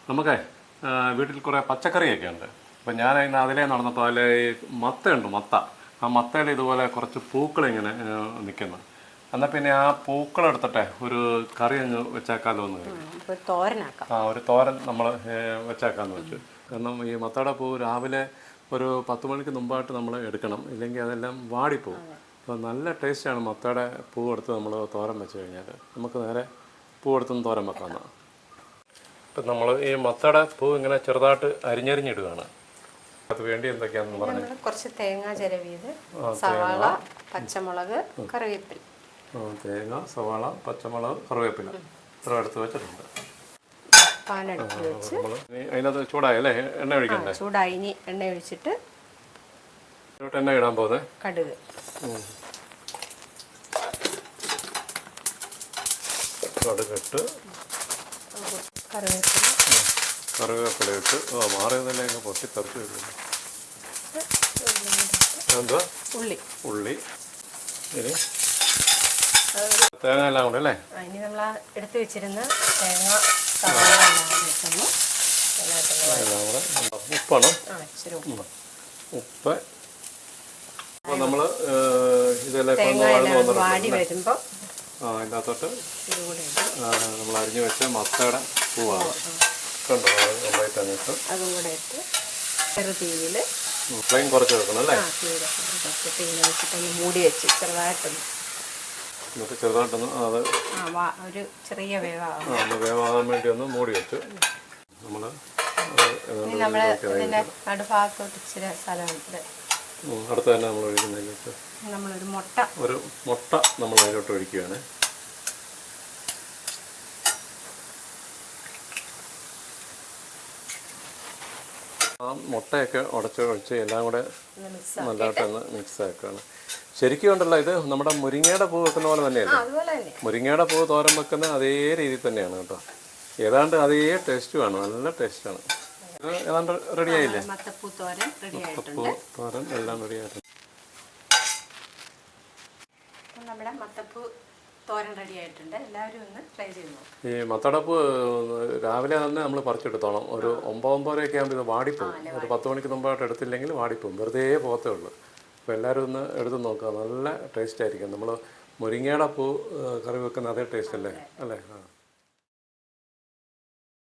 നമുക്കേ വീട്ടിൽ കുറേ പച്ചക്കറിയൊക്കെ ഉണ്ട്. അപ്പം ഞാൻ ഇന്ന് അതിലേ നടന്നപ്പോൾ അതിൽ മത്തയുണ്ട്, മത്ത. ആ മത്തയിൽ ഇതുപോലെ കുറച്ച് പൂക്കളിങ്ങനെ നിൽക്കുന്നു. എന്നാൽ പിന്നെ ആ പൂക്കളെടുത്തിട്ടെ ഒരു കറി അങ്ങ് വെച്ചേക്കാമല്ലോ എന്ന് കരുതി. ഒരു തോരൻ നമ്മൾ വെച്ചേക്കാമെന്ന് വെച്ചു. കാരണം ഈ മത്തയുടെ പൂ രാവിലെ ഒരു 10 മണിക്ക് മുമ്പായിട്ട് നമ്മൾ എടുക്കണം, ഇല്ലെങ്കിൽ അതെല്ലാം വാടിപ്പോവും. അപ്പോൾ നല്ല ടേസ്റ്റാണ് മത്തയുടെ പൂ എടുത്ത് നമ്മൾ തോരൻ വെച്ച് കഴിഞ്ഞാൽ. നമുക്ക് നേരെ പൂ എടുത്തൊന്ന് തോരൻ വെക്കാമെന്നാണ്. ഇപ്പം നമ്മൾ ഈ മത്തയുടെ പൂ ഇങ്ങനെ ചെറുതായിട്ട് അരിഞ്ഞരിഞ്ഞിടുകയാണ്. അത് വേണ്ടി എന്തൊക്കെയാണെന്ന് പറഞ്ഞാൽ കുറച്ച് തേങ്ങ ചിരവിയത്, സവാള, പച്ചമുളക്, കറിവേപ്പില. തേങ്ങ, സവാള, പച്ചമുളക്, കറിവേപ്പില ഇത്ര എടുത്ത് വെച്ചിട്ടുണ്ട്. പാലെടുത്ത് വെച്ച് അതിനകത്ത് ചൂടായല്ലേ എണ്ണ ഒഴിക്കണ്ടേ? ചൂടായി. ഇനി എണ്ണ ഒഴിച്ചിട്ട് എണ്ണ ഇടാൻ പോകുന്നത് കടുക്, കടുകിട്ട് കറിവേപ്പില ഇട്ട് മാറിയതല്ലേ അങ്ങ് പൊട്ടിത്തെറിച്ച് വെക്കുന്നു. എന്താ ഉള്ളി ഇനി തേങ്ങ എല്ലാം കൂടെ അല്ലേ? ഇനി നമ്മൾ എടുത്ത് വെച്ചിരുന്ന തേങ്ങ, സവാള എല്ലാം കൂടെ. ഉപ്പാണ്, ഉപ്പ്. അപ്പോൾ നമ്മൾ ഇതെല്ലാം വാടി വരുമ്പോൾ അതിനകത്തോട്ട് നമ്മൾ അരിഞ്ഞു വെച്ച മത്തയുടെ പൂവാണ്. കണ്ടോ? അതും കൂടെ ഇട്ട് ചെറുതീയിൽ ഫ്ലെയിം കുറച്ച് വെക്കണം അല്ലേ? തീയിൽ വെച്ചിട്ടൊന്ന് മൂടി വെച്ച് ചെറുതായിട്ടൊന്ന് എന്നിട്ട് ചെറുതായിട്ടൊന്ന് അത് ഒരു ചെറിയ വേവാകാൻ വേണ്ടി ഒന്ന് മൂടി വെച്ചു. നമ്മൾ ഇതിൻ്റെ നടുഭാഗത്തോട്ട് ഇച്ചിരി സ്ഥലമുണ്ട്. അടുത്ത് തന്നെ നമ്മൾ ഒഴിക്കുന്നതിലേക്ക് ഒരു മുട്ട നമ്മൾ അതിലോട്ട് ഒഴിക്കുകയാണ്. ആ മുട്ടയൊക്കെ ഒഴിച്ച് എല്ലാം കൂടെ നല്ലതായിട്ടൊന്ന് മിക്സ് ആക്കുകയാണ്. ശരിക്കും ഉണ്ടല്ലോ, ഇത് നമ്മുടെ മുരിങ്ങയുടെ പൂ വെക്കുന്ന പോലെ തന്നെയല്ലേ? മുരിങ്ങയുടെ പൂ തോരൻ വെക്കുന്ന അതേ രീതിയിൽ തന്നെയാണ് കേട്ടോ. ഏതാണ്ട് അതേ ടേസ്റ്റുമാണ്, നല്ല ടേസ്റ്റാണ്. ഇത് ഏതാണ്ട് റെഡി ആയില്ലേ? മത്തപ്പൂ തോരൻ എല്ലാം റെഡി ആയിട്ടുണ്ട്. നമ്മുടെ മത്തപ്പൂ തോരൻ റെഡി ആയിട്ടുണ്ട്. എല്ലാവരും ഒന്ന് ട്രൈ ചെയ്തു. ഈ മത്തടപ്പ് രാവിലെ തന്നെ നമ്മൾ പറിച്ചെടുത്തോണം. ഒരു 9-9:30 ആകുമ്പോൾ ഇത് വാടിപ്പോവും. ഒരു 10 മണിക്ക് മുമ്പായിട്ട് എടുത്തില്ലെങ്കിൽ വാടിപ്പോവും, വെറുതെ പോകത്തേ ഉള്ളൂ. അപ്പോൾ എല്ലാവരും ഒന്ന് എടുത്ത് നോക്കുക, നല്ല ടേസ്റ്റ് ആയിരിക്കും. നമ്മൾ മുരിങ്ങയുടെ പൂ കറി വെക്കുന്ന അതേ ടേസ്റ്റ് അല്ലേ?